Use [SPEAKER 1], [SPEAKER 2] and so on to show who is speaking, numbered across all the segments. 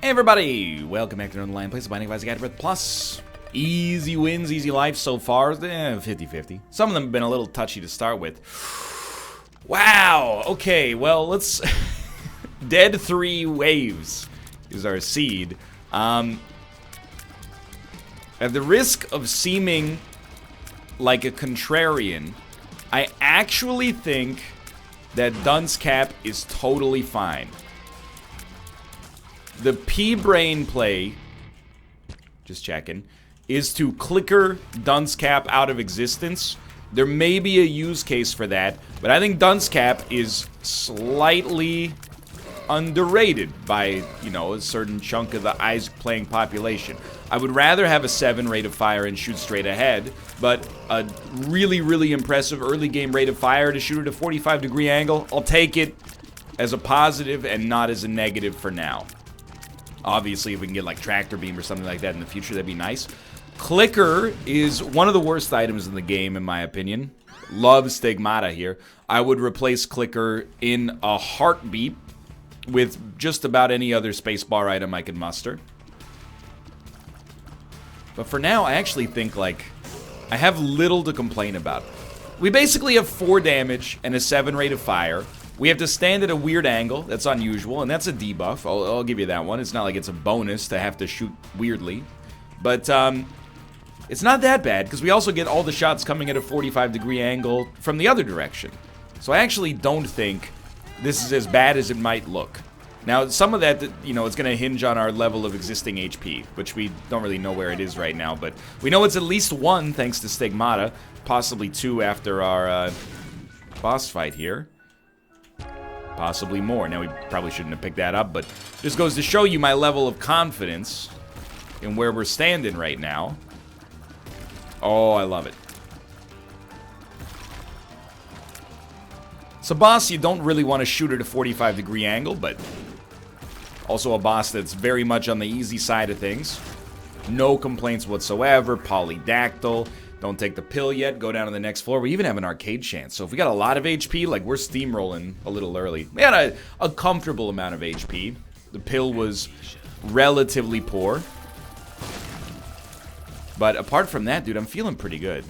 [SPEAKER 1] Hey everybody, welcome back to Northernlion. Plays the Binding of Isaac AFTERBIRTH Plus. Easy wins, easy life so far. 50-50. Some of them have been a little touchy to start with. Wow, okay, well, let's... Dead 3 waves is our seed. At the risk of seeming like a contrarian, I actually think that Dunce Cap is totally fine. The P-Brain play, just checking, is to clicker Dunce Cap out of existence. There may be a use case for that, but I think Dunce Cap is slightly underrated by, you know, a certain chunk of the Isaac playing population. I would rather have a 7 rate of fire and shoot straight ahead, but a really, really impressive early game rate of fire to shoot at a 45-degree angle, I'll take it as a positive and not as a negative for now. Obviously, if we can get like Tractor Beam or something like that in the future, that'd be nice. Clicker is one of the worst items in the game, in my opinion. Love Stigmata here. I would replace Clicker in a heartbeat with just about any other spacebar item I can muster. But for now, I actually think, like, I have little to complain about. We basically have 4 damage and a 7 rate of fire. We have to stand at a weird angle. That's unusual, and that's a debuff. I'll give you that one. It's not like it's a bonus to have to shoot weirdly. But, it's not that bad, because we also get all the shots coming at a 45-degree angle from the other direction. So I actually don't think this is as bad as it might look. Now, some of that, you know, it's going to hinge on our level of existing HP, which we don't really know where it is right now, but we know it's at least 1 thanks to Stigmata, possibly 2 after our boss fight here. Possibly more. Now, we probably shouldn't have picked that up, but just goes to show you my level of confidence in where we're standing right now. Oh, I love it. It's a boss you don't really want to shoot at a 45-degree angle, but also a boss that's very much on the easy side of things. No complaints whatsoever. Polydactyl. Don't take the pill yet. Go down to the next floor. We even have an arcade chance. So if we got a lot of HP, like, we're steamrolling a little early. We had a comfortable amount of HP. The pill was relatively poor. But apart from that, dude, I'm feeling pretty good.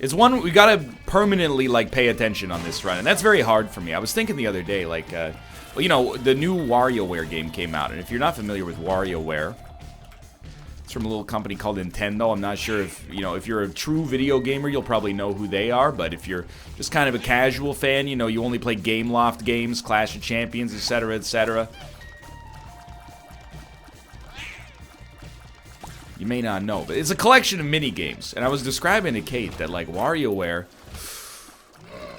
[SPEAKER 1] It's one we gotta permanently, like, pay attention on this run, and that's very hard for me. I was thinking the other day, like, well, you know, the new WarioWare game came out, and if you're not familiar with WarioWare, it's from a little company called Nintendo. I'm not sure if, you know, if you're a true video gamer, you'll probably know who they are, but if you're just kind of a casual fan, you know, you only play Gameloft games, Clash of Champions, etc., etc., you may not know, but it's a collection of mini-games. And I was describing to Kate that, like, WarioWare...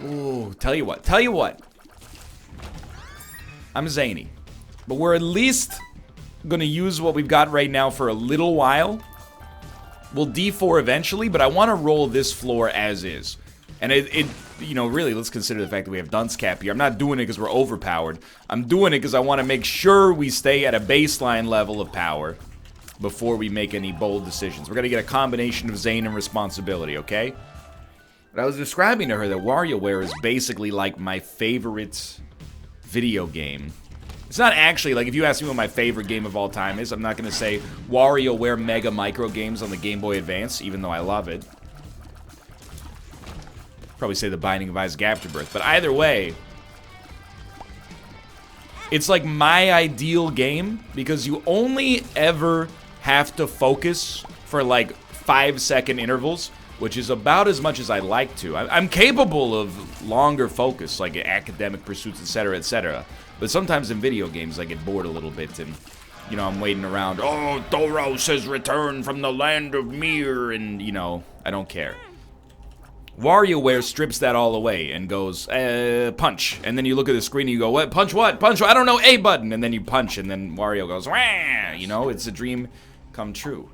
[SPEAKER 1] Ooh, tell you what. I'm zany. But we're at least gonna use what we've got right now for a little while. We'll D4 eventually, but I want to roll this floor as is. And it, you know, really, let's consider the fact that we have Dunce Cap here. I'm not doing it because we're overpowered. I'm doing it because I want to make sure we stay at a baseline level of power before we make any bold decisions. We're going to get a combination of Zane and responsibility, okay? But I was describing to her that WarioWare is basically like my favorite video game. It's not actually, like, if you ask me what my favorite game of all time is, I'm not going to say WarioWare Mega Micro Games on the Game Boy Advance, even though I love it. Probably say The Binding of Isaac AFTERBIRTH. But either way, it's like my ideal game because you only ever have to focus for like 5-second intervals, which is about as much as I like to. I'm capable of longer focus, like academic pursuits, etc., etc. But sometimes in video games, I get bored a little bit, and, you know, I'm waiting around. Oh, Thoros has returned from the land of Mir, and, you know, I don't care. WarioWare strips that all away and goes, punch. And then you look at the screen and you go, what? Punch what? Punch what? I don't know, A button. And then you punch, and then Wario goes, wah! You know, it's a dream come true.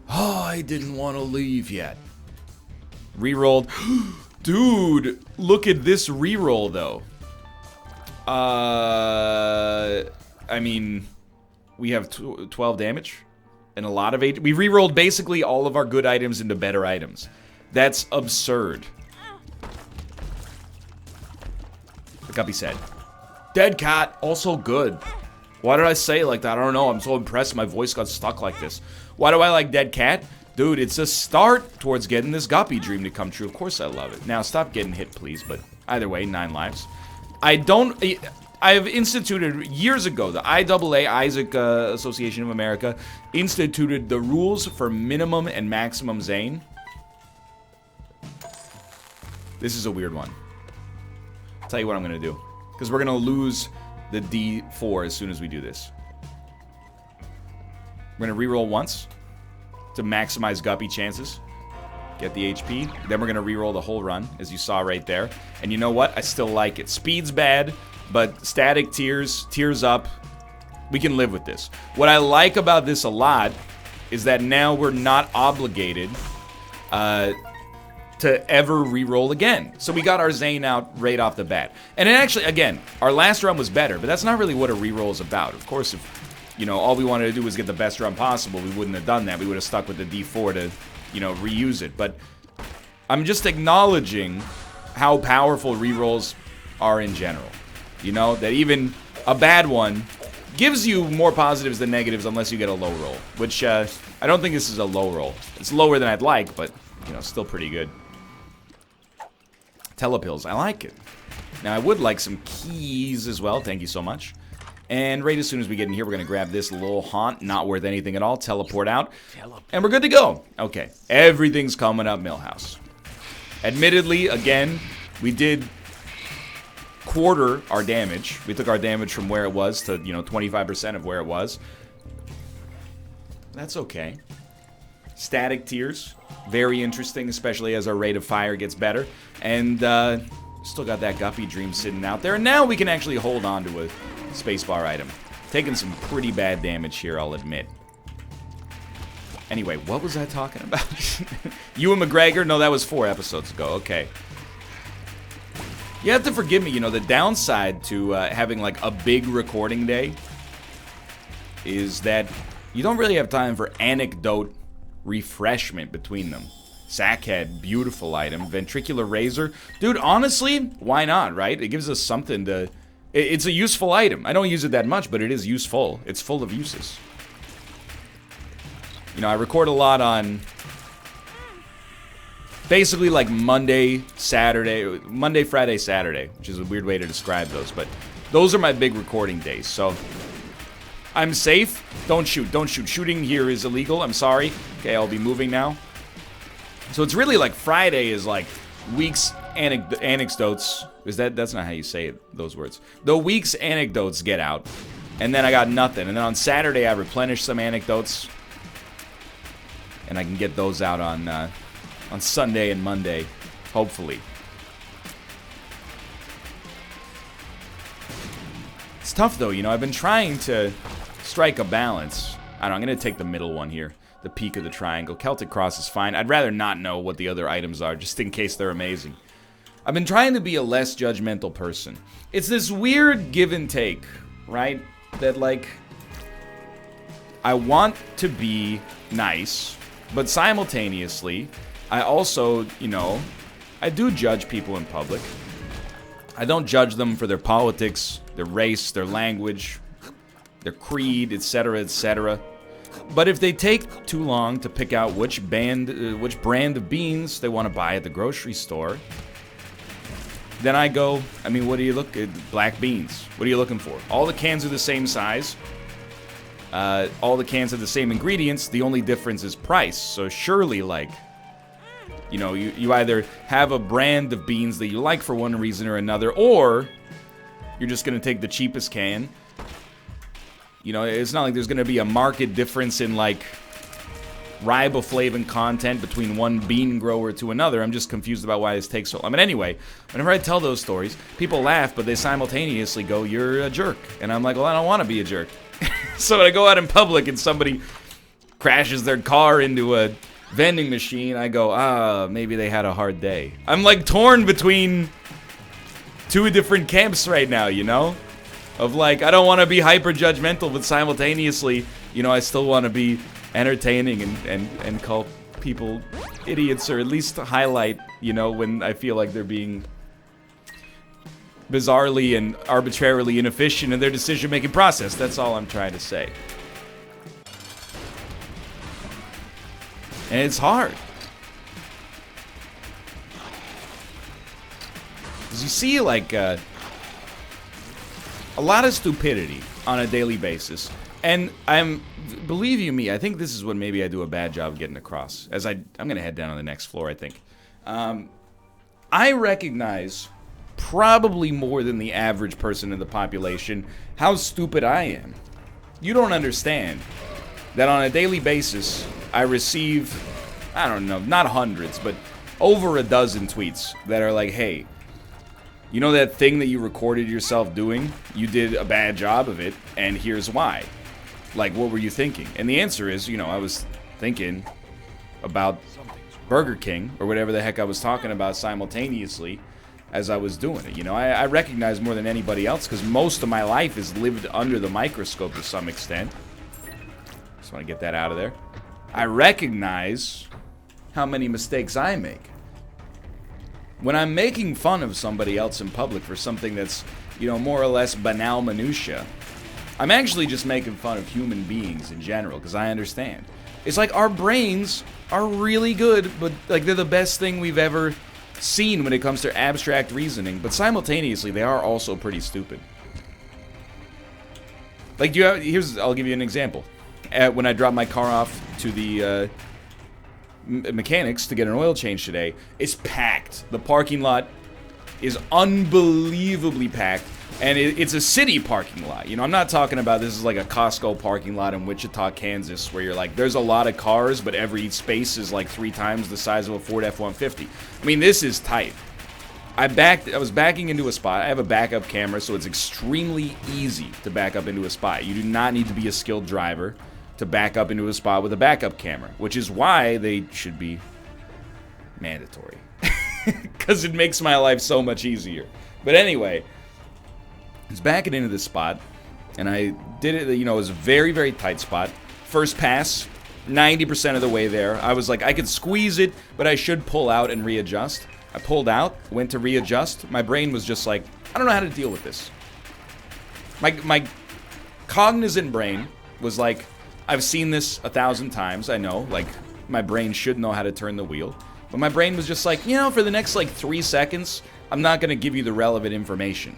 [SPEAKER 1] Oh, I didn't want to leave yet. Rerolled. Dude, look at this reroll, though. I mean, we have 12 damage and a lot of HP. We rerolled basically all of our good items into better items. That's absurd. It got to be said. Dead cat, also good. Why did I say it like that? I don't know. I'm so impressed my voice got stuck like this. Why do I like Dead Cat? Dude, it's a start towards getting this Guppy dream to come true. Of course I love it. Now, stop getting hit, please. But either way, 9 lives. I've instituted, years ago, the IAA, Isaac Association of America, instituted the rules for minimum and maximum Zane. This is a weird one. I'll tell you what I'm going to do. Because we're going to lose the D4 as soon as we do this. We're going to reroll once to maximize Guppy chances. Get the HP. Then we're going to reroll the whole run, as you saw right there. And you know what? I still like it. Speed's bad, but static tears up. We can live with this. What I like about this a lot is that now we're not obligated to ever reroll again. So we got our Zane out right off the bat. And it actually, again, our last run was better, but that's not really what a reroll is about. Of course, if, you know, all we wanted to do was get the best run possible, we wouldn't have done that. We would have stuck with the D4 to, you know, reuse it. But I'm just acknowledging how powerful rerolls are in general. You know, that even a bad one gives you more positives than negatives unless you get a low roll. Which, I don't think this is a low roll. It's lower than I'd like, but, you know, still pretty good. Telepills, I like it. Now, I would like some keys as well. Thank you so much. And right as soon as we get in here, we're going to grab this little haunt. Not worth anything at all. Teleport out. And we're good to go. Okay. Everything's coming up Millhouse. Admittedly, again, we did quarter our damage. We took our damage from where it was to, you know, 25% of where it was. That's okay. Static tears. Very interesting, especially as our rate of fire gets better. And still got that Guppy dream sitting out there. And now we can actually hold on to a spacebar item. Taking some pretty bad damage here, I'll admit. Anyway, what was I talking about? Ewan McGregor? No, that was 4 episodes ago. Okay. You have to forgive me, you know, the downside to having, like, a big recording day is that you don't really have time for anecdote refreshment between them. Sackhead, beautiful item. Ventricular Razor. Dude, honestly, why not, right? It gives us something to... It's a useful item. I don't use it that much, but it is useful. It's full of uses. You know, I record a lot on... basically like Monday, Friday, Saturday, which is a weird way to describe those, but those are my big recording days, so I'm safe. Don't shoot, don't shoot. Shooting here is illegal, I'm sorry. Okay, I'll be moving now. So it's really like Friday is like week's anecdotes. That's not how you say it, those words. The week's anecdotes get out, and then I got nothing. And then on Saturday I replenish some anecdotes, and I can get those out on Sunday and Monday, hopefully. It's tough though, you know, I've been trying to strike a balance. I don't know, I'm gonna take the middle one here. The peak of the triangle. Celtic Cross is fine. I'd rather not know what the other items are, just in case they're amazing. I've been trying to be a less judgmental person. It's this weird give and take, right? That, like, I want to be nice, but simultaneously, I also, you know, I do judge people in public. I don't judge them for their politics, their race, their language, their creed, etc., etc. But if they take too long to pick out which brand of beans they want to buy at the grocery store, then I go, I mean, what do you look at? Black beans. What are you looking for? All the cans are the same size. All the cans have the same ingredients. The only difference is price. So surely, like, you know, you either have a brand of beans that you like for one reason or another, or you're just going to take the cheapest can. You know, it's not like there's going to be a marked difference in, like, riboflavin content between one bean grower to another. I'm just confused about why this takes so long. But anyway, whenever I tell those stories, people laugh, but they simultaneously go, "You're a jerk." And I'm like, well, I don't want to be a jerk. So when I go out in public and somebody crashes their car into a vending machine, I go, maybe they had a hard day. I'm, like, torn between two different camps right now, you know? Of, like, I don't want to be hyper judgmental, but simultaneously, you know, I still want to be entertaining and call people idiots, or at least highlight, you know, when I feel like they're being bizarrely and arbitrarily inefficient in their decision-making process. That's all I'm trying to say. And it's hard. Because you see, like, a lot of stupidity on a daily basis. And believe you me, I think this is what maybe I do a bad job getting across. As I'm going to head down on the next floor, I think. I recognize, probably more than the average person in the population, how stupid I am. You don't understand that on a daily basis, I receive, I don't know, not hundreds, but over a dozen tweets that are like, hey, you know that thing that you recorded yourself doing? You did a bad job of it, and here's why. Like, what were you thinking? And the answer is, you know, I was thinking about Burger King, or whatever the heck I was talking about simultaneously as I was doing it. You know, I recognize more than anybody else, because most of my life is lived under the microscope to some extent. Just want to get that out of there. I recognize how many mistakes I make. When I'm making fun of somebody else in public for something that's, you know, more or less banal minutia, I'm actually just making fun of human beings in general, because I understand. It's like our brains are really good, but like they're the best thing we've ever seen when it comes to abstract reasoning, but simultaneously they are also pretty stupid. Like, I'll give you an example. When I dropped my car off to the mechanics to get an oil change today, it's packed. The parking lot is unbelievably packed, and it's a city parking lot. You know, I'm not talking about this is like a Costco parking lot in Wichita, Kansas, where you're like, there's a lot of cars, but every space is like 3 times the size of a Ford F-150. I mean, this is tight. I was backing into a spot. I have a backup camera, so it's extremely easy to back up into a spot. You do not need to be a skilled driver to back up into a spot with a backup camera, which is why they should be mandatory. Because it makes my life so much easier. But anyway, I was backing into this spot, and I did it, you know, it was a very, very tight spot. First pass, 90% of the way there. I was like, I could squeeze it, but I should pull out and readjust. I pulled out, went to readjust. My brain was just like, I don't know how to deal with this. My cognizant brain was like, I've seen this 1,000 times, I know. Like, my brain should know how to turn the wheel. But my brain was just like, you know, for the next, like, 3 seconds, I'm not going to give you the relevant information.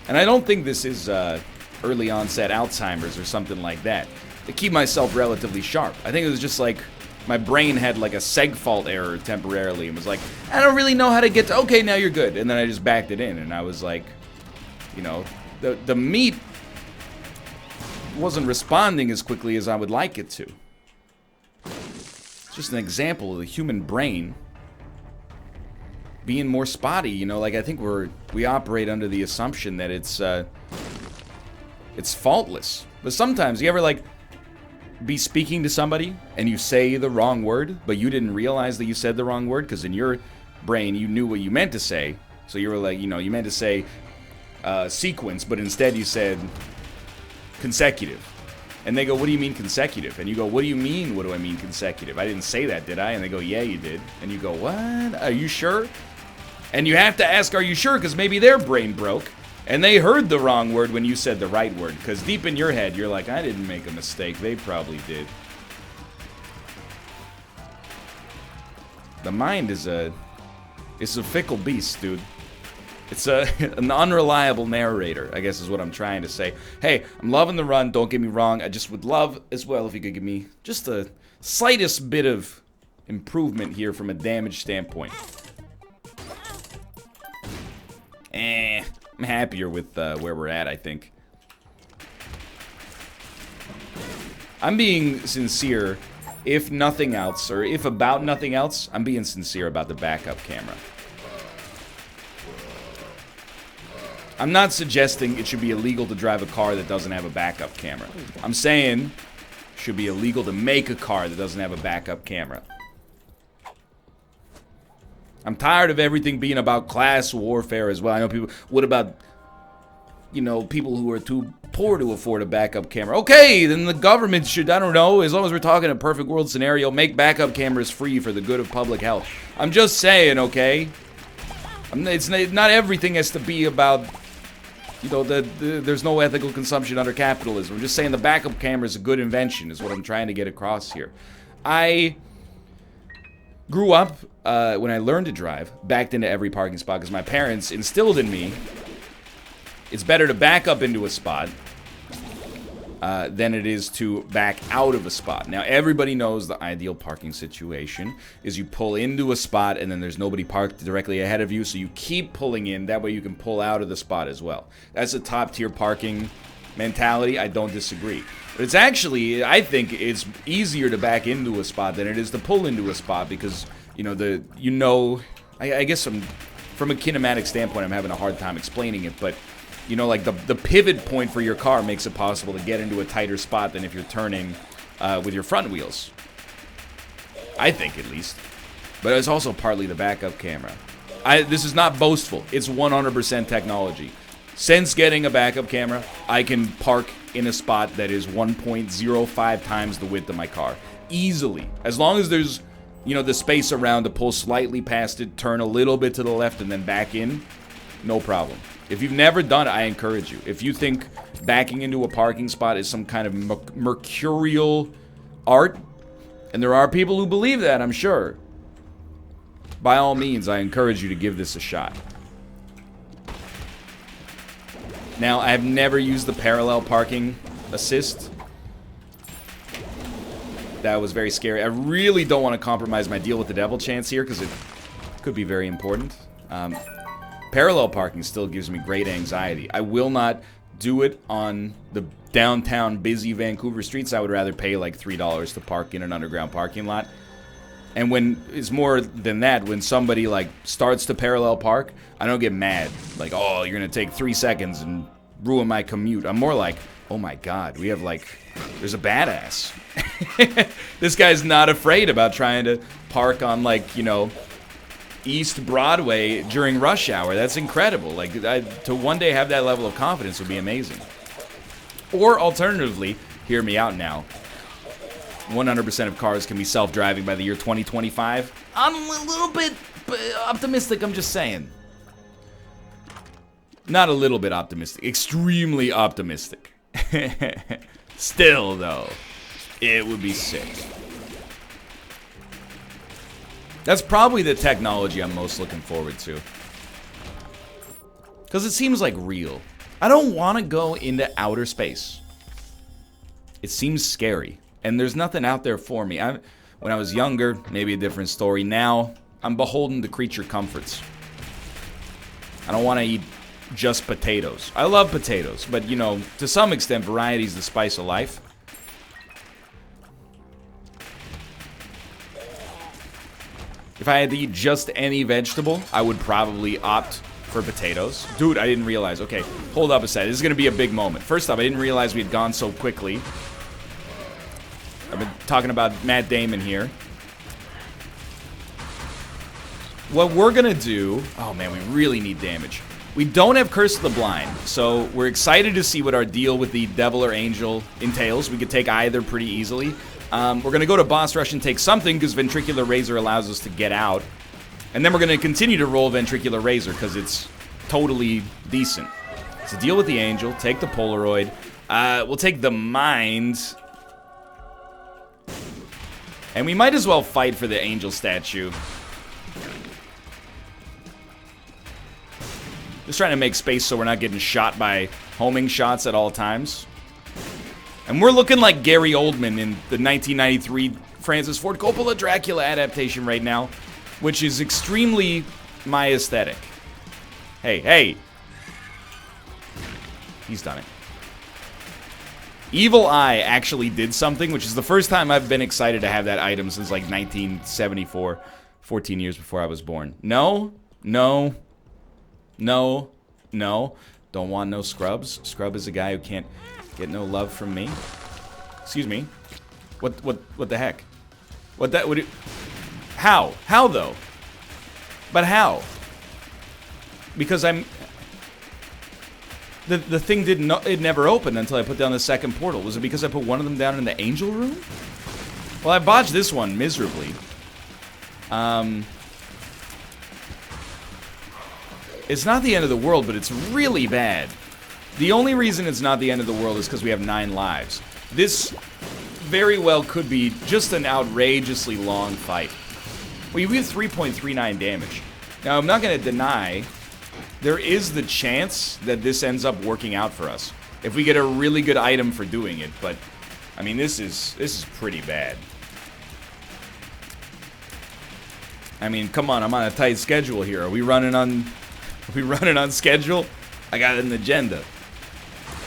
[SPEAKER 1] And I don't think this is early onset Alzheimer's or something like that. To keep myself relatively sharp. I think it was just like, my brain had like a seg fault error temporarily and was like, I don't really know how to get to, okay, now you're good. And then I just backed it in, and I was like, you know, the meat wasn't responding as quickly as I would like it to. It's just an example of the human brain being more spotty, you know. Like, I think we operate under the assumption that it's faultless. But sometimes, you ever, like, be speaking to somebody and you say the wrong word, but you didn't realize that you said the wrong word, because in your brain you knew what you meant to say. So you were like, you know, you meant to say sequence, but instead you said consecutive. And they go, what do you mean consecutive? And you go, what do you mean, what do I mean consecutive? I didn't say that, did I? And they go, yeah, you did. And you go, what? Are you sure? And you have to ask, are you sure? Because maybe their brain broke, and they heard the wrong word when you said the right word. Because deep in your head, you're like, I didn't make a mistake. They probably did. The mind is it's a fickle beast, dude. It's an unreliable narrator, I guess is what I'm trying to say. Hey, I'm loving the run, don't get me wrong. I just would love as well if you could give me just the slightest bit of improvement here from a damage standpoint. I'm happier with where we're at, I think. I'm being sincere, if nothing else, or if about nothing else, I'm being sincere about the backup camera. I'm not suggesting it should be illegal to drive a car that doesn't have a backup camera. I'm saying it should be illegal to make a car that doesn't have a backup camera. I'm tired of everything being about class warfare as well. I know people, what about, you know, people who are too poor to afford a backup camera? Okay, then the government should, I don't know, as long as we're talking a perfect world scenario, make backup cameras free for the good of public health. I'm just saying, okay? Not everything has to be about, you know, there's no ethical consumption under capitalism. I'm just saying the backup camera is a good invention, is what I'm trying to get across here. I grew up, when I learned to drive, backed into every parking spot because my parents instilled in me it's better to back up into a spot than it is to back out of a spot. Now, everybody knows the ideal parking situation is you pull into a spot and then there's nobody parked directly ahead of you, so you keep pulling in. That way you can pull out of the spot as well. That's a top-tier parking mentality. I don't disagree. But it's actually, I think it's easier to back into a spot than it is to pull into a spot because, you know, I guess from a kinematic standpoint, I'm having a hard time explaining it, but you know, like the pivot point for your car makes it possible to get into a tighter spot than if you're turning with your front wheels. I think, at least. But it's also partly the backup camera. This is not boastful. It's 100% technology. Since getting a backup camera, I can park in a spot that is 1.05 times the width of my car. Easily. As long as there's, you know, the space around to pull slightly past it, turn a little bit to the left, and then back in, no problem. If you've never done it, I encourage you. If you think backing into a parking spot is some kind of mercurial art, and there are people who believe that, I'm sure, by all means, I encourage you to give this a shot. Now, I've never used the parallel parking assist. That was very scary. I really don't want to compromise my deal with the devil chance here, because it could be very important. Parallel parking still gives me great anxiety. I will not do it on the downtown busy Vancouver streets. I would rather pay like $3 to park in an underground parking lot. And when it's more than that, when somebody like starts to parallel park, I don't get mad. Like, oh, you're gonna take 3 seconds and ruin my commute. I'm more like, oh my god, we have like, there's a badass. This guy's not afraid about trying to park on like, you know, East Broadway during rush hour. That's incredible. Like, to one day have that level of confidence would be amazing. Or alternatively, hear me out now, 100% of cars can be self-driving by the year 2025. I'm a little bit optimistic, I'm just saying. Not a little bit optimistic, extremely optimistic. Still, though, it would be sick. That's probably the technology I'm most looking forward to. Because it seems like real. I don't want to go into outer space. It seems scary. And there's nothing out there for me. When I was younger, maybe a different story. Now, I'm beholden to creature comforts. I don't want to eat just potatoes. I love potatoes. But, you know, to some extent, variety is the spice of life. If I had to eat just any vegetable, I would probably opt for potatoes. Dude, I didn't realize. Okay, hold up a sec. This is going to be a big moment. First off, I didn't realize we had gone so quickly. I've been talking about Matt Damon here. What we're going to do... Oh, man, we really need damage. We don't have Curse of the Blind, so we're excited to see what our deal with the Devil or Angel entails. We could take either pretty easily. We're going to go to Boss Rush and take something because Ventricular Razor allows us to get out. And then we're going to continue to roll Ventricular Razor because it's totally decent. So deal with the Angel, take the Polaroid. We'll take the Mind. And we might as well fight for the Angel statue. Just trying to make space so we're not getting shot by homing shots at all times. And we're looking like Gary Oldman in the 1993 Francis Ford Coppola Dracula adaptation right now, which is extremely my aesthetic. Hey, hey. He's done it. Evil Eye actually did something, which is the first time I've been excited to have that item since like 1974, 14 years before I was born. No, no, no, no. Don't want no scrubs. Scrub is a guy who can't get no love from me. Excuse me. What the heck? How? How though? But how? Because I'm... The thing it never opened until I put down the second portal. Was it because I put one of them down in the angel room? Well, I botched this one miserably. It's not the end of the world, but it's really bad. The only reason it's not the end of the world is because we have 9 lives. This very well could be just an outrageously long fight. We have 3.39 damage. Now, I'm not going to deny there is the chance that this ends up working out for us if we get a really good item for doing it, but I mean, this is pretty bad. I mean, come on, I'm on a tight schedule here. Are we running on schedule? I got an agenda.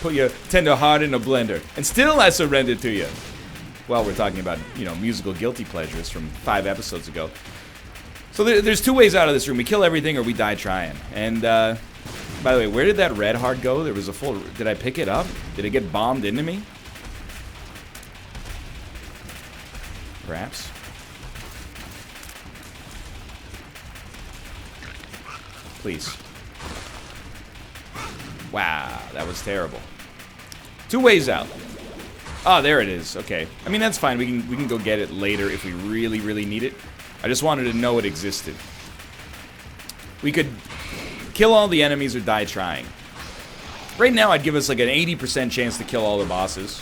[SPEAKER 1] Put your tender heart in a blender, and still I surrender to you. Well, we're talking about, you know, musical guilty pleasures from 5 episodes ago. So there's 2 ways out of this room. We kill everything or we die trying. And, by the way, where did that red heart go? There was a full... Did I pick it up? Did it get bombed into me? Perhaps. Please. Wow, that was terrible. 2 ways out. Oh, there it is. Okay. I mean, that's fine. We can go get it later if we really, really need it. I just wanted to know it existed. We could kill all the enemies or die trying. Right now, I'd give us like an 80% chance to kill all the bosses.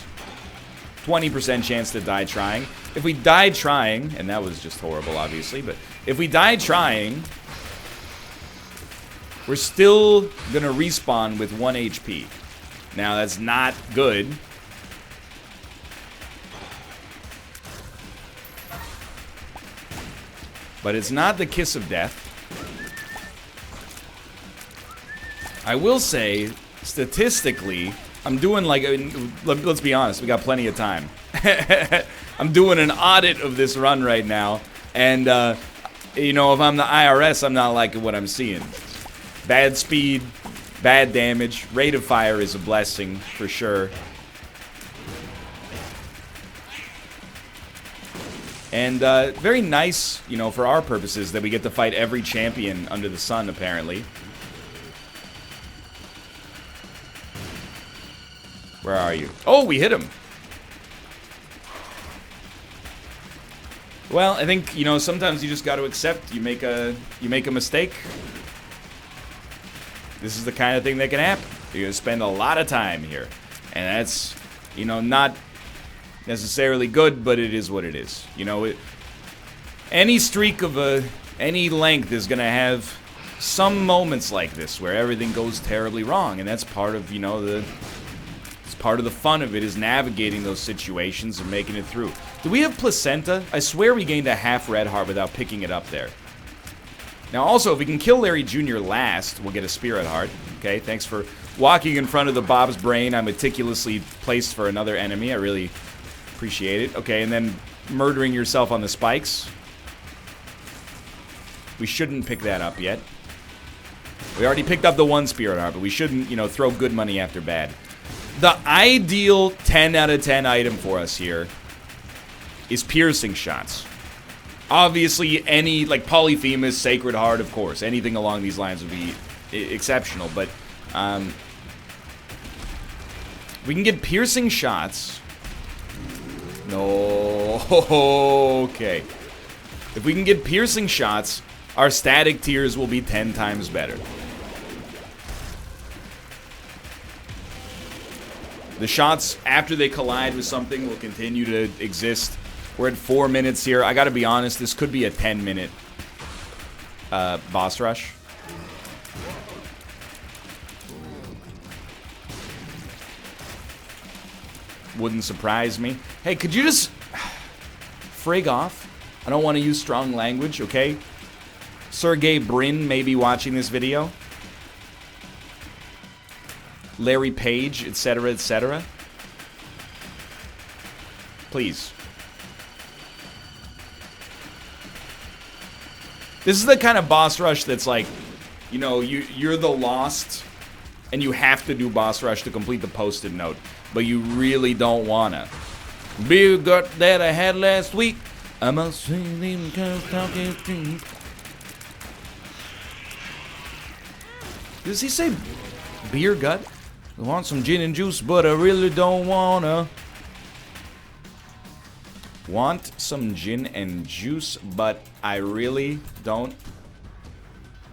[SPEAKER 1] 20% chance to die trying. If we died trying, and that was just horrible, obviously, but if we died trying, we're still gonna respawn with 1 HP. Now, that's not good. But it's not the kiss of death. I will say, statistically, I'm doing like, let's be honest, we got plenty of time. I'm doing an audit of this run right now, and, you know, if I'm the IRS, I'm not liking what I'm seeing. Bad speed, bad damage, rate of fire is a blessing, for sure. And very nice, you know, for our purposes, that we get to fight every champion under the sun, apparently. Where are you? Oh, we hit him! Well, I think, you know, sometimes you just got to accept you make a mistake. This is the kind of thing that can happen. You're going to spend a lot of time here. And that's, you know, not necessarily good, but it is what it is. You know, any streak of any length is going to have some moments like this where everything goes terribly wrong, and that's part of, you know, it's part of the fun of it, is navigating those situations and making it through. Do we have placenta? I swear we gained a half red heart without picking it up there. Now, also, if we can kill Larry Jr. last, we'll get a spirit heart. Okay, thanks for walking in front of the Bob's brain I meticulously placed for another enemy. I really appreciate it. Okay, and then murdering yourself on the spikes. We shouldn't pick that up yet. We already picked up the 1 spirit heart, but we shouldn't, you know, throw good money after bad. The ideal 10 out of 10 item for us here is piercing shots. Obviously, any, like, Polyphemus, Sacred Heart, of course. Anything along these lines would be exceptional, but we can get piercing shots. No. Okay. If we can get piercing shots, our static tiers will be 10 times better. The shots after they collide with something will continue to exist. We're at 4 minutes here. I gotta be honest, this could be a 10-minute boss rush. Wouldn't surprise me. Hey, could you just frig off? I don't want to use strong language, okay? Sergey Brin may be watching this video. Larry Page, etc., etc. Please. This is the kind of boss rush that's like, you know, you're the lost, and you have to do boss rush to complete the post-it note, but you really don't wanna. Beer gut that I had last week. I must say them talking to. Does he say beer gut? I want some gin and juice, but I really don't wanna. Want some gin and juice, but I really don't.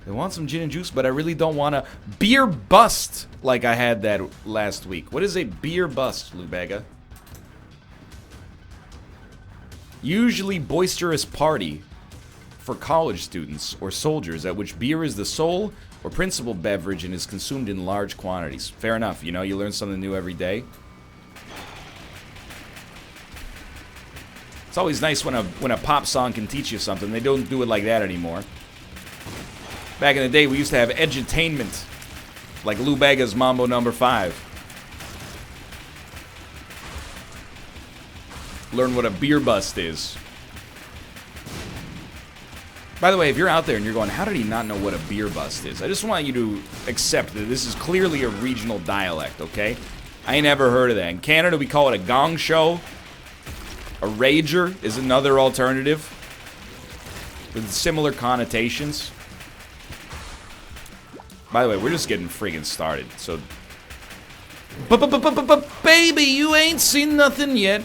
[SPEAKER 1] I want some gin and juice, but I really don't want a beer bust like I had that last week. What is a beer bust, Lubega? Usually boisterous party for college students or soldiers at which beer is the sole or principal beverage and is consumed in large quantities. Fair enough, you know, you learn something new every day. It's always nice when a pop song can teach you something. They don't do it like that anymore. Back in the day, we used to have edutainment, like Lou Bega's Mambo Number 5. Learn what a beer bust is. By the way, if you're out there and you're going, how did he not know what a beer bust is? I just want you to accept that this is clearly a regional dialect, okay? I ain't never heard of that. In Canada, we call it a gong show. A rager is another alternative with similar connotations. By the way, we're just getting friggin' started, so... Baby, you ain't seen nothing yet.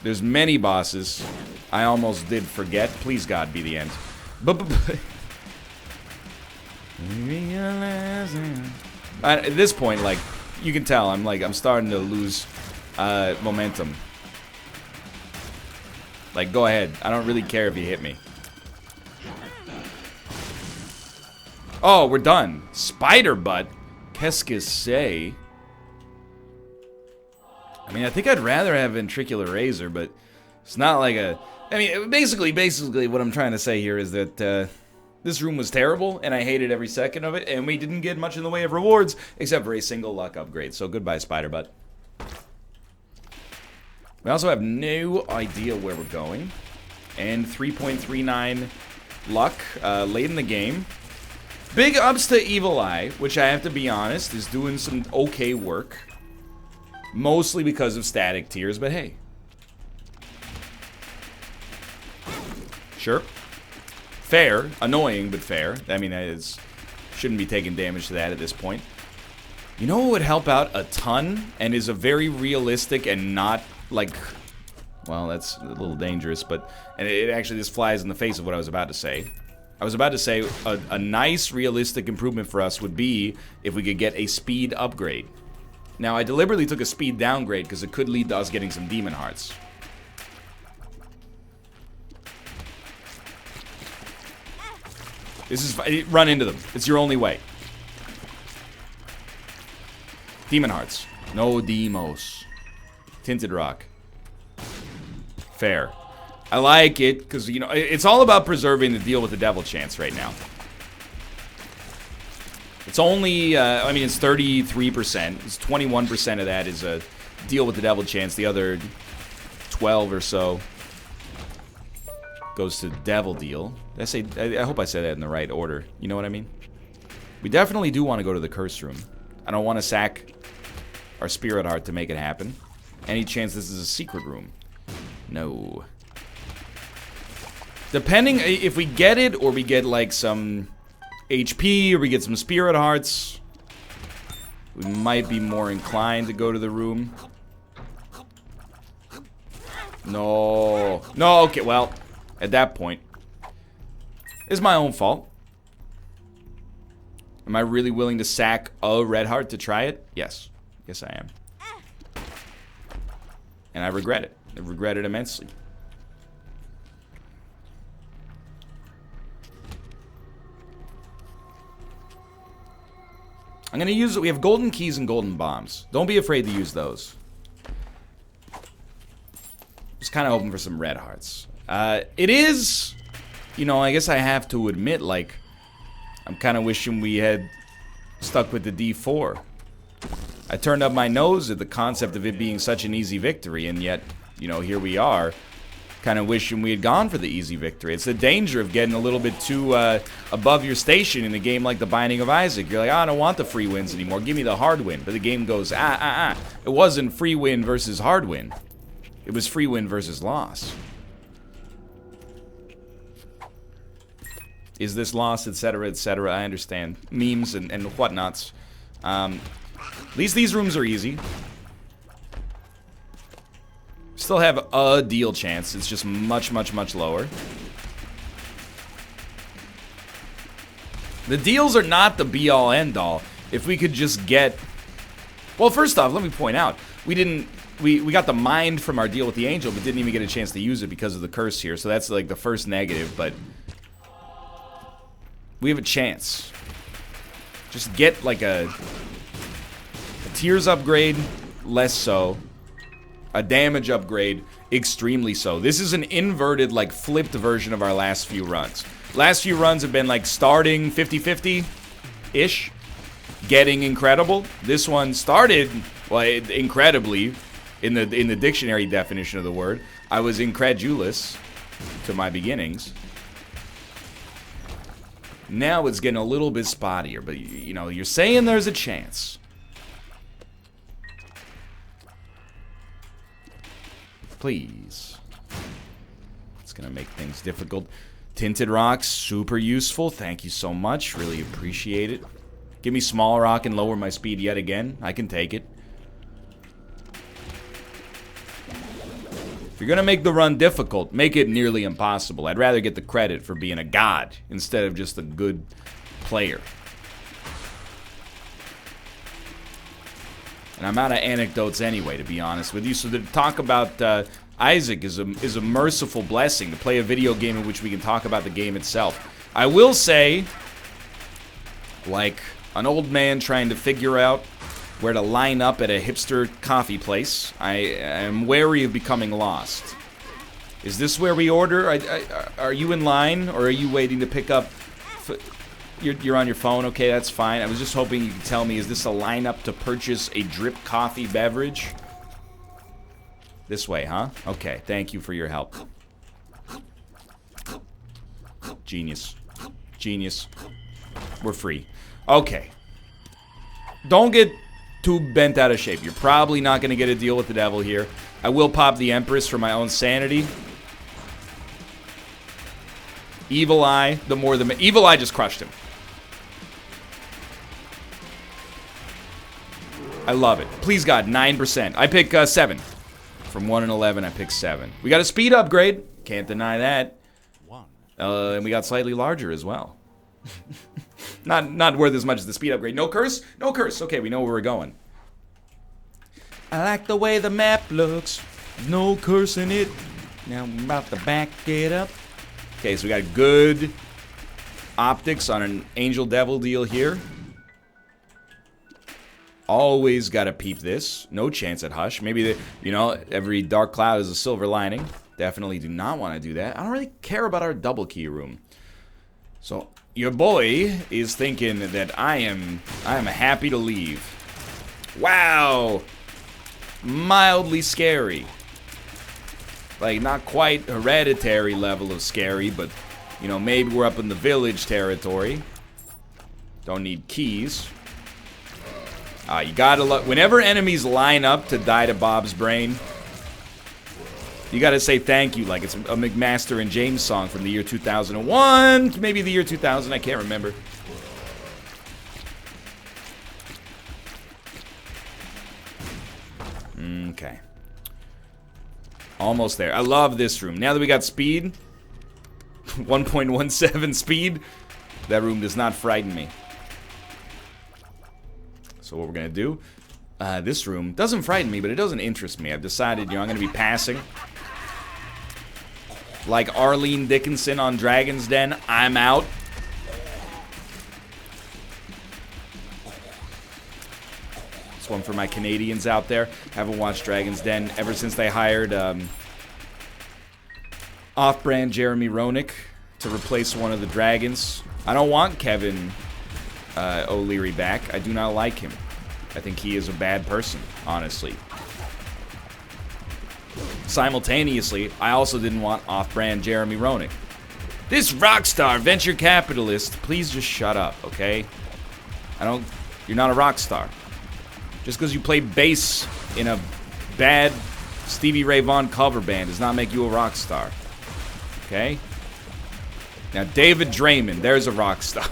[SPEAKER 1] There's many bosses. I almost did forget. Please, God, be the end. At this point, like, you can tell I'm starting to lose momentum. Like, go ahead. I don't really care if you hit me. Oh, we're done. Spider butt. Qu'est-ce que c'est? I mean, I think I'd rather have ventricular razor, but it's not like a... I mean, basically, what I'm trying to say here is that this room was terrible, and I hated every second of it, and we didn't get much in the way of rewards, except for a single luck upgrade. So goodbye, Spider Butt. We also have no idea where we're going, and 3.39 luck late in the game. Big ups to Evil Eye, which I have to be honest, is doing some okay work. Mostly because of static tears, but hey. Sure. Fair. Annoying, but fair. I mean, shouldn't be taking damage to that at this point. You know what would help out a ton, and is a very realistic and not, like... Well, that's a little dangerous, but... And it actually just flies in the face of what I was about to say. I was about to say a nice, realistic improvement for us would be if we could get a speed upgrade. Now, I deliberately took a speed downgrade because it could lead to us getting some demon hearts. This is... Run into them. It's your only way. Demon hearts. No demos. Tinted rock. Fair. I like it because, you know, it's all about preserving the deal with the devil chance right now. It's only, I mean, it's 33%. It's 21% of that is a deal with the devil chance. The other 12 or so goes to devil deal. I hope I said that in the right order. You know what I mean? We definitely do want to go to the curse room. I don't want to sack our spirit heart to make it happen. Any chance this is a secret room? No. Depending if we get it or we get like some HP or we get some spirit hearts, we might be more inclined to go to the room. No. No, okay, well, at that point, it's my own fault. Am I really willing to sack a red heart to try it? Yes. Yes, I am. And I regret it. I regret it immensely. I'm going to use it. We have golden keys and golden bombs. Don't be afraid to use those. Just kind of hoping for some red hearts. It is, you know, I guess I have to admit, like, I'm kind of wishing we had stuck with the D4. I turned up my nose at the concept of it being such an easy victory, and yet, you know, here we are. Kind of wishing we had gone for the easy victory. It's the danger of getting a little bit too above your station in a game like The Binding of Isaac. You're like, oh, I don't want the free wins anymore. Give me the hard win. But the game goes, It wasn't free win versus hard win. It was free win versus loss. Is this loss, etc., etc.? I understand. Memes and whatnots. At least these rooms are easy. Still have a deal chance. It's just much, much, much lower. The deals are not the be-all, end-all. If we could just get... Well, first off, let me point out, we got the mind from our deal with the angel, but didn't even get a chance to use it because of the curse here. So that's like the first negative, but we have a chance. Just get like a tears upgrade, less so. A damage upgrade, extremely so. This is an inverted, like flipped version of our last few runs. Last few runs have been like starting 50-50-ish, getting incredible. This one started, well, incredibly, in the dictionary definition of the word. I was incredulous to my beginnings. Now it's getting a little bit spottier, but you know, you're saying there's a chance. Please. It's gonna make things difficult. Tinted rocks, super useful. Thank you so much. Really appreciate it. Give me small rock and lower my speed yet again. I can take it. If you're gonna make the run difficult, make it nearly impossible. I'd rather get the credit for being a god instead of just a good player. And I'm out of anecdotes anyway, to be honest with you. So to talk about Isaac is a merciful blessing. To play a video game in which we can talk about the game itself. I will say, like an old man trying to figure out where to line up at a hipster coffee place, I am wary of becoming lost. Is this where we order? Are you in line, or are you waiting to pick up? You're on your phone, okay, that's fine. I was just hoping you could tell me, is this a lineup to purchase a drip coffee beverage? This way, huh? Okay, thank you for your help. Genius. Genius. We're free. Okay. Don't get too bent out of shape. You're probably not going to get a deal with the devil here. I will pop the Empress for my own sanity. Evil Eye, the more the... Evil Eye just crushed him. I love it. Please, God, 9%. I pick 7. From 1 and 11, I pick 7. We got a speed upgrade. Can't deny that. And we got slightly larger as well. Not worth as much as the speed upgrade. No curse? No curse. Okay, we know where we're going. I like the way the map looks. No curse in it. Now I'm about to back it up. Okay, so we got good optics on an Angel Devil deal here. Always gotta peep this. No chance at Hush. Maybe, every dark cloud is a silver lining. Definitely do not want to do that. I don't really care about our double key room. So, your boy is thinking that I am happy to leave. Wow! Mildly scary. Like, not quite hereditary level of scary, but, maybe we're up in the village territory. Don't need keys. You gotta look. Whenever enemies line up to die to Bob's brain, you gotta say thank you like it's a McMaster and James song from the year 2001, maybe the year 2000, I can't remember. Okay. Almost there. I love this room. Now that we got speed, 1.17 speed, that room does not frighten me. So what we're going to do, this room doesn't frighten me, but it doesn't interest me. I've decided, I'm going to be passing. Like Arlene Dickinson on Dragon's Den, I'm out. This one for my Canadians out there. Haven't watched Dragon's Den ever since they hired off-brand Jeremy Roenick to replace one of the dragons. I don't want Kevin O'Leary back. I do not like him. I think he is a bad person, honestly. Simultaneously, I also didn't want off-brand Jeremy Roenick. This rockstar venture capitalist, please just shut up, okay? You're not a rock star. Just because you play bass in a bad Stevie Ray Vaughan cover band does not make you a rock star. Okay? Now, David Draymond, there's a rock star.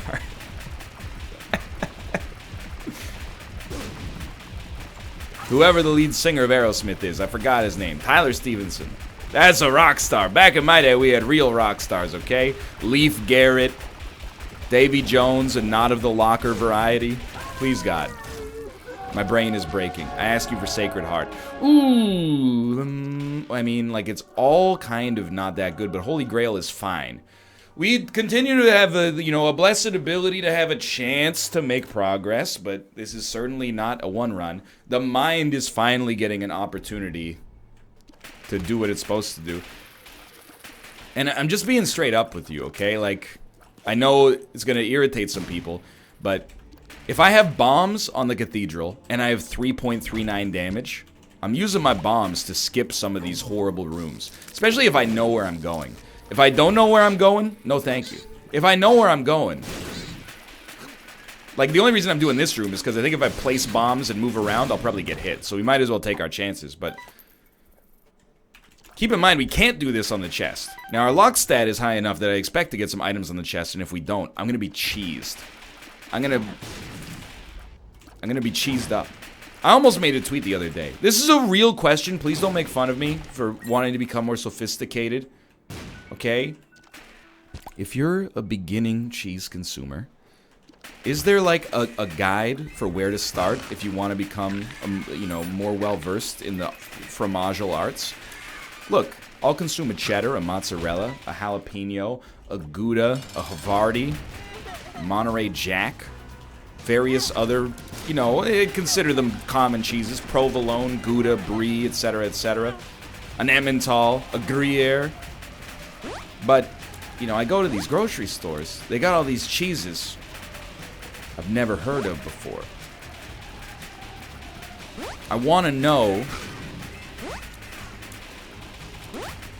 [SPEAKER 1] Whoever the lead singer of Aerosmith is, I forgot his name. Tyler Stevenson. That's a rock star. Back in my day, we had real rock stars, okay? Leif Garrett, Davy Jones and not of the locker variety. Please, God. My brain is breaking. I ask you for Sacred Heart. Ooh. I mean, like, it's all kind of not that good, but Holy Grail is fine. We continue to have a, a blessed ability to have a chance to make progress, but this is certainly not a one run. The mind is finally getting an opportunity to do what it's supposed to do. And I'm just being straight up with you, okay? Like, I know it's going to irritate some people, but if I have bombs on the cathedral and I have 3.39 damage, I'm using my bombs to skip some of these horrible rooms, especially if I know where I'm going. If I don't know where I'm going, no thank you. If I know where I'm going, like, the only reason I'm doing this room is because I think if I place bombs and move around, I'll probably get hit. So we might as well take our chances, but keep in mind, we can't do this on the chest. Now, our lock stat is high enough that I expect to get some items on the chest, and if we don't, I'm gonna be cheesed. I'm gonna be cheesed up. I almost made a tweet the other day. This is a real question. Please don't make fun of me for wanting to become more sophisticated. Okay? If you're a beginning cheese consumer, is there like a guide for where to start if you want to become, more well-versed in the fromageal arts? Look, I'll consume a cheddar, a mozzarella, a jalapeno, a Gouda, a Havarti, Monterey Jack, various other, consider them common cheeses, provolone, Gouda, Brie, etc., etc., an Emmental, a Gruyere. But, I go to these grocery stores, they got all these cheeses I've never heard of before. I want to know,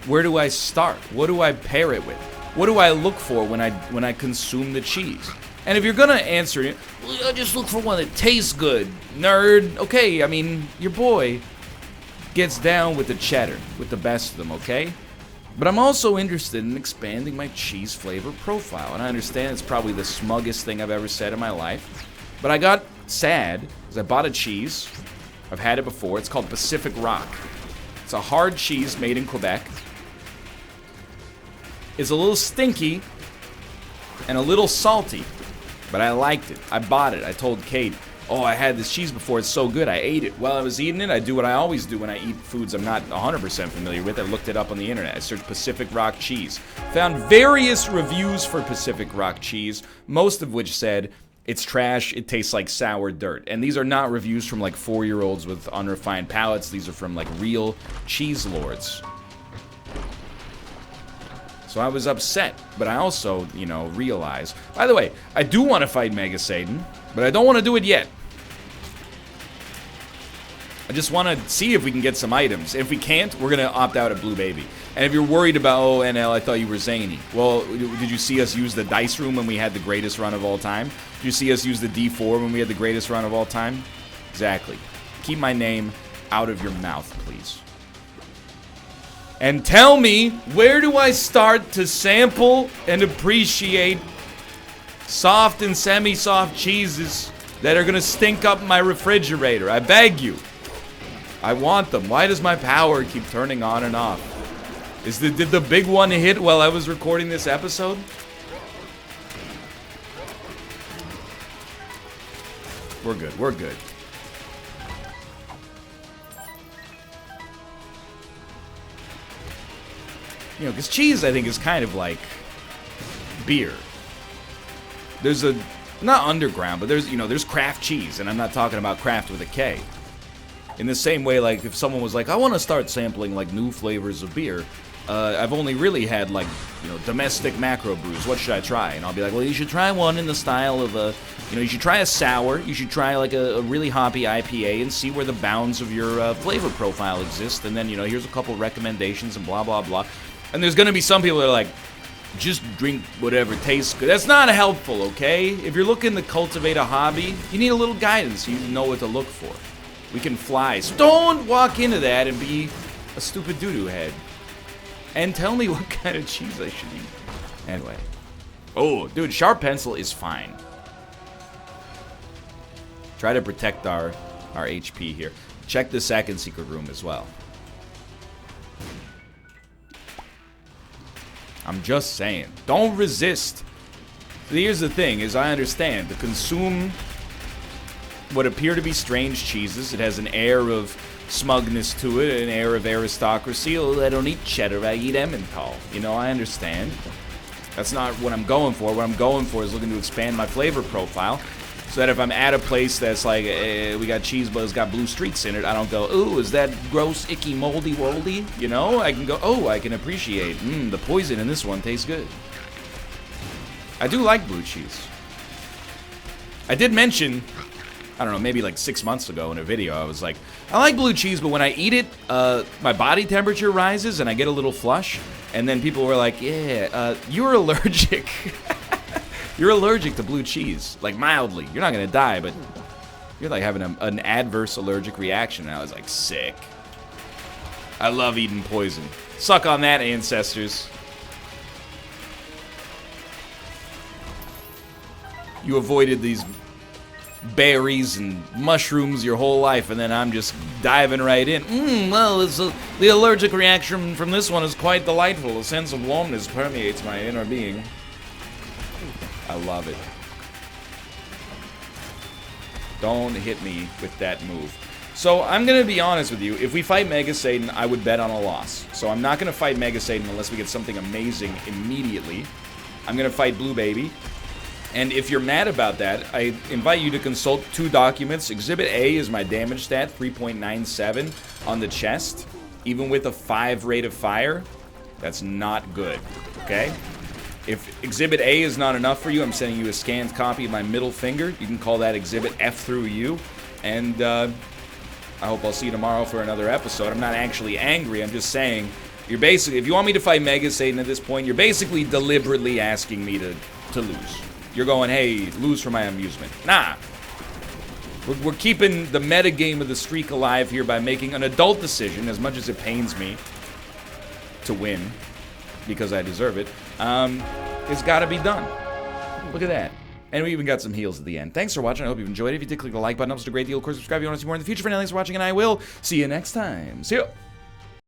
[SPEAKER 1] where do I start? What do I pair it with? What do I look for when I consume the cheese? And if you're gonna answer it, well, just look for one that tastes good, nerd. Okay, I mean, your boy gets down with the cheddar, with the best of them, okay? But I'm also interested in expanding my cheese flavor profile. And I understand it's probably the smuggest thing I've ever said in my life. But I got sad because I bought a cheese. I've had it before. It's called Pacific Rock. It's a hard cheese made in Quebec. It's a little stinky and a little salty, but I liked it. I bought it. I told Kate, oh, I had this cheese before. It's so good. I ate it. While I was eating it, I do what I always do when I eat foods I'm not 100% familiar with. I looked it up on the internet. I searched Pacific Rock cheese. Found various reviews for Pacific Rock cheese, most of which said, it's trash, it tastes like sour dirt. And these are not reviews from like 4-year-olds with unrefined palates. These are from like real cheese lords. So I was upset, but I also, realized. By the way, I do want to fight Mega Satan, but I don't want to do it yet. I just want to see if we can get some items. If we can't, we're going to opt out at Blue Baby. And if you're worried about, oh, NL, I thought you were zany. Well, did you see us use the dice room when we had the greatest run of all time? Did you see us use the D4 when we had the greatest run of all time? Exactly. Keep my name out of your mouth, please. And tell me, where do I start to sample and appreciate soft and semi-soft cheeses that are going to stink up my refrigerator? I beg you. I want them. Why does my power keep turning on and off? Did the big one hit while I was recording this episode? We're good. We're good. Because cheese, I think, is kind of like beer. There's not underground, but there's craft cheese, and I'm not talking about craft with a K. In the same way, like, if someone was like, I want to start sampling, like, new flavors of beer, I've only really had, like, domestic macro brews. What should I try? And I'll be like, well, you should try one in the style of you should try a sour. You should try, like, a really hoppy IPA and see where the bounds of your flavor profile exist. And then, here's a couple recommendations and blah, blah, blah. And there's going to be some people that are like, just drink whatever tastes good. That's not helpful, okay? If you're looking to cultivate a hobby, you need a little guidance. You know what to look for. We can fly. So don't walk into that and be a stupid doo-doo head. And tell me what kind of cheese I should eat. Anyway. Oh, dude, sharp pencil is fine. Try to protect our HP here. Check the second secret room as well. I'm just saying. Don't resist. Here's the thing, is I understand. To consume what appear to be strange cheeses, it has an air of smugness to it, an air of aristocracy. Oh, I don't eat cheddar, I eat Emmental. You know, I understand. That's not what I'm going for. What I'm going for is looking to expand my flavor profile, so that if I'm at a place that's like, we got cheese but it's got blue streaks in it, I don't go, ooh, is that gross, icky, moldy, worldy? You know, I can go, oh, I can appreciate, the poison in this one tastes good. I do like blue cheese. I did mention, I don't know, maybe like 6 months ago in a video, I was like, I like blue cheese, but when I eat it, my body temperature rises and I get a little flush. And then people were like, yeah, you're allergic. You're allergic to blue cheese, like mildly. You're not gonna die, but you're like having an adverse allergic reaction. And I was like, sick. I love eating poison. Suck on that, ancestors. You avoided these berries and mushrooms your whole life, and then I'm just diving right in. Well, the allergic reaction from this one is quite delightful. A sense of warmness permeates my inner being. I love it. Don't hit me with that move. So, I'm gonna be honest with you. If we fight Mega Satan, I would bet on a loss. So, I'm not gonna fight Mega Satan unless we get something amazing immediately. I'm gonna fight Blue Baby. And if you're mad about that, I invite you to consult 2 documents. Exhibit A is my damage stat, 3.97 on the chest. Even with a 5 rate of fire, that's not good, okay? If Exhibit A is not enough for you, I'm sending you a scanned copy of my middle finger. You can call that Exhibit F through U. And I hope I'll see you tomorrow for another episode. I'm not actually angry, I'm just saying, you're basically, if you want me to fight Mega Satan at this point, you're basically deliberately asking me to lose. You're going, hey, lose for my amusement. Nah. We're keeping the meta game of the streak alive here by making an adult decision, as much as it pains me to win, because I deserve it. It's gotta be done. Look at that. And we even got some heals at the end. Thanks for watching. I hope you've enjoyed it. If you did, click the like button. It helps a great deal. Of course, subscribe if you want to see more in the future. For now, thanks for watching, and I will see you next time. See ya.